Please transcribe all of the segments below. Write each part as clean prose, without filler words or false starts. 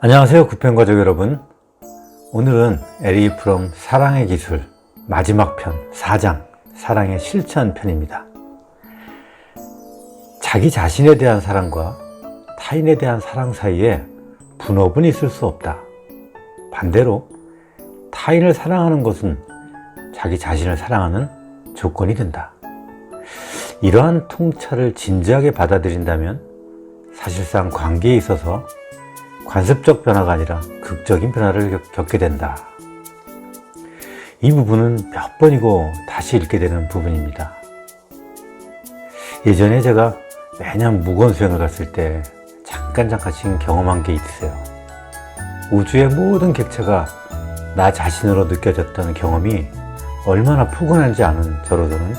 안녕하세요, 구펜가족 여러분. 오늘은 에리 프롬 사랑의 기술 마지막 편 4장 사랑의 실천 편입니다. 자기 자신에 대한 사랑과 타인에 대한 사랑 사이에 분업은 있을 수 없다. 반대로 타인을 사랑하는 것은 자기 자신을 사랑하는 조건이 된다. 이러한 통찰을 진지하게 받아들인다면 사실상 관계에 있어서 관습적 변화가 아니라 극적인 변화를 겪게 된다. 이 부분은 몇 번이고 다시 읽게 되는 부분입니다. 예전에 제가 매년 무거운 수행을 갔을 때 잠깐씩 경험한 게 있어요. 우주의 모든 객체가 나 자신으로 느껴졌던 경험이 얼마나 포근하지 않은 저로서는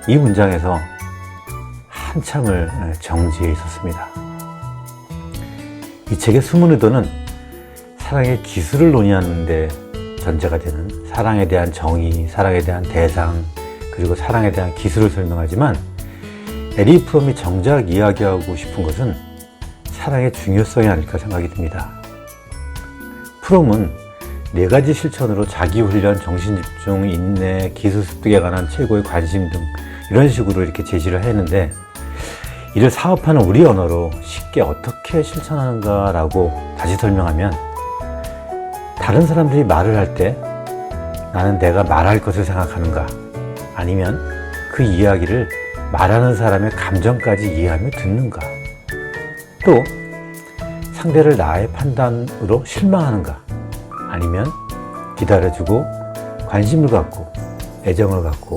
이 문장에서 한참을 정지해 있었습니다. 이 책의 숨은 의도는 사랑의 기술을 논의하는 데 전제가 되는 사랑에 대한 정의, 사랑에 대한 대상, 그리고 사랑에 대한 기술을 설명하지만 에리 프롬이 정작 이야기하고 싶은 것은 사랑의 중요성이 아닐까 생각이 듭니다. 프롬은 4가지 실천으로 자기훈련, 정신집중, 인내, 기술 습득에 관한 최고의 관심 등 이런 식으로 이렇게 제시를 했는데 이를 사업하는 우리 언어로 쉽게 어떻게 실천하는가라고 다시 설명하면 다른 사람들이 말을 할 때 나는 내가 말할 것을 생각하는가 아니면 그 이야기를 말하는 사람의 감정까지 이해하며 듣는가 또 상대를 나의 판단으로 실망하는가 아니면 기다려주고 관심을 갖고 애정을 갖고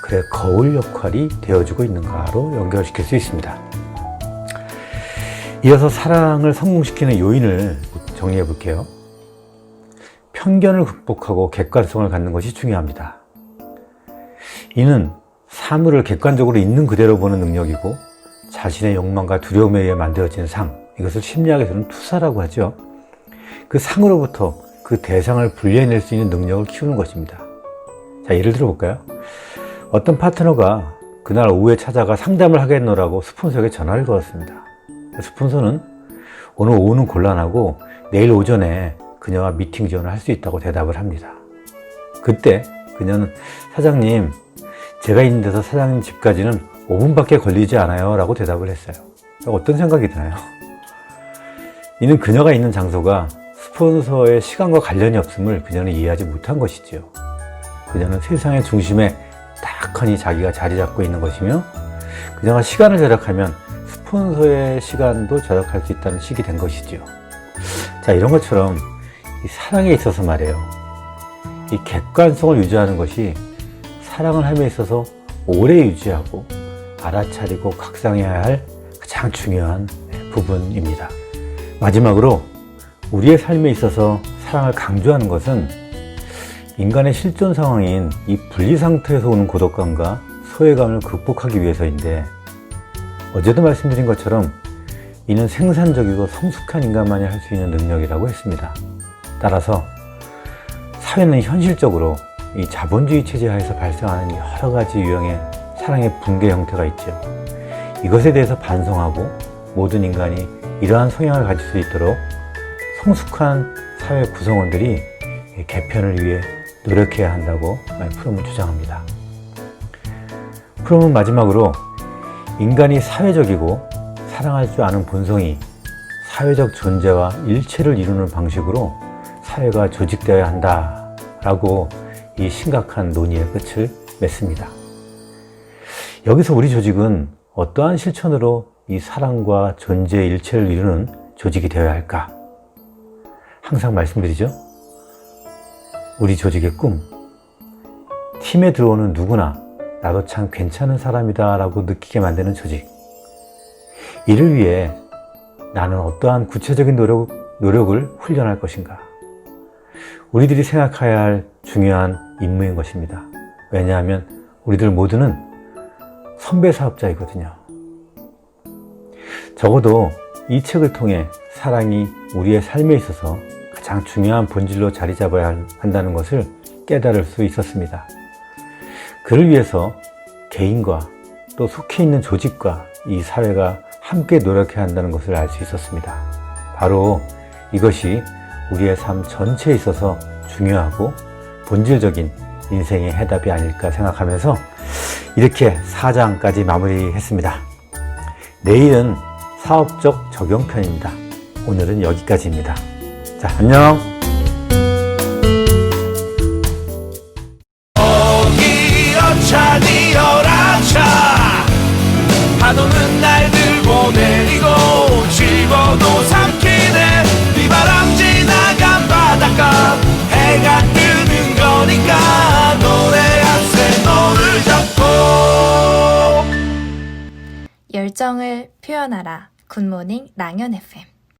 그래 거울 역할이 되어주고 있는가로 연결시킬 수 있습니다. 이어서 사랑을 성공시키는 요인을 정리해 볼게요. 편견을 극복하고 객관성을 갖는 것이 중요합니다. 이는 사물을 객관적으로 있는 그대로 보는 능력이고 자신의 욕망과 두려움에 의해 만들어진 상, 이것을 심리학에서는 투사라고 하죠. 그 상으로부터 그 대상을 분리해낼 수 있는 능력을 키우는 것입니다. 자, 예를 들어볼까요? 어떤 파트너가 그날 오후에 찾아가 상담을 하겠노라고 스폰서에게 전화를 걸었습니다. 스폰서는 오늘 오후는 곤란하고 내일 오전에 그녀와 미팅 지원을 할 수 있다고 대답을 합니다. 그때 그녀는 사장님, 제가 있는 데서 사장님 집까지는 5분밖에 걸리지 않아요 라고 대답을 했어요. 어떤 생각이 드나요? 이는 그녀가 있는 장소가 스폰서의 시간과 관련이 없음을 그녀는 이해하지 못한 것이지요. 그녀는 세상의 중심에 딱하니 자기가 자리 잡고 있는 것이며 그녀가 시간을 절약하면 스폰서의 시간도 절약할 수 있다는 식이 된 것이지요. 자, 이런 것처럼 이 사랑에 있어서 말이에요. 이 객관성을 유지하는 것이 사랑을 함에 있어서 오래 유지하고 알아차리고 각성해야 할 가장 중요한 부분입니다. 마지막으로 우리의 삶에 있어서 사랑을 강조하는 것은 인간의 실존 상황인 이 분리 상태에서 오는 고독감과 소외감을 극복하기 위해서인데 어제도 말씀드린 것처럼 이는 생산적이고 성숙한 인간만이 할 수 있는 능력이라고 했습니다. 따라서 사회는 현실적으로 이 자본주의 체제 하에서 발생하는 여러 가지 유형의 사랑의 붕괴 형태가 있죠. 이것에 대해서 반성하고 모든 인간이 이러한 성향을 가질 수 있도록 성숙한 사회 구성원들이 개편을 위해 노력해야 한다고 프롬은 주장합니다. 프롬은 마지막으로 인간이 사회적이고 사랑할 줄 아는 본성이 사회적 존재와 일체를 이루는 방식으로 사회가 조직되어야 한다라고 이 심각한 논의의 끝을 맺습니다. 여기서 우리 조직은 어떠한 실천으로 이 사랑과 존재의 일체를 이루는 조직이 되어야 할까? 항상 말씀드리죠. 우리 조직의 꿈, 팀에 들어오는 누구나 나도 참 괜찮은 사람이다 라고 느끼게 만드는 조직. 이를 위해 나는 어떠한 구체적인 노력을 훈련할 것인가. 우리들이 생각해야 할 중요한 임무인 것입니다. 왜냐하면 우리들 모두는 선배 사업자이거든요. 적어도 이 책을 통해 사랑이 우리의 삶에 있어서 가장 중요한 본질로 자리 잡아야 한다는 것을 깨달을 수 있었습니다. 그를 위해서 개인과 또 속해 있는 조직과 이 사회가 함께 노력해야 한다는 것을 알 수 있었습니다. 바로 이것이 우리의 삶 전체에 있어서 중요하고 본질적인 인생의 해답이 아닐까 생각하면서 이렇게 4장까지 마무리했습니다. 내일은 사업적 적용편입니다. 오늘은 여기까지입니다. 자, 안녕! 어차니 열아차 파도는 날 들고 내리고 집어도 삼키네 비바람 지나간 바닷가 해가 뜨는 거니까 노래하세 너를 잡고 열정을 표현하라. 굿모닝 랑현 FM